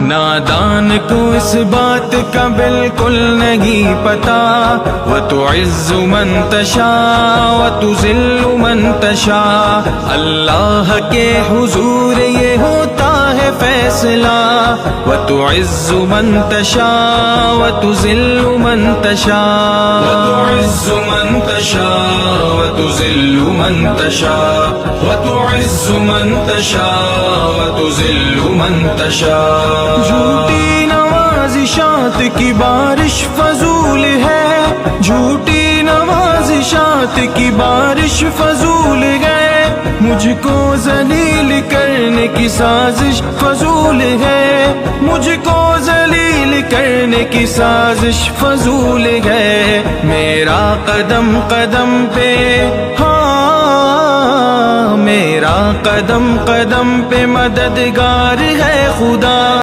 نادان کو اس بات کا بالکل نہیں پتا، وَتُعِزُّ مَن تَشَاءُ وَتُذِلُّ مَن تَشَاءُ، اللہ کے حضور یہ ہوتا ہے فیصلہ، وَتُعِزُّ مَن تَشَاءُ وَتُذِلُّ مَن تَشَاءُ، وَتُعِزُّ مَن تَشَاءُ وَتُذِلُّ مَن تَشَاءُ، وَتُعِزُّ مَن تَشَاءُ وَتُذِلُّ مَن تَشَاءُ۔ جھوٹی نوازشات کی بارش فضول ہے، جھوٹی نوازشات کی بارش فضول ہے، مجھ کو ذلیل کرنے کی سازش فضول ہے، مجھ کو ذلیل کرنے کی سازش فضول ہے، میرا قدم قدم پہ ہاں، میرا قدم قدم پہ مددگار ہے خدا۔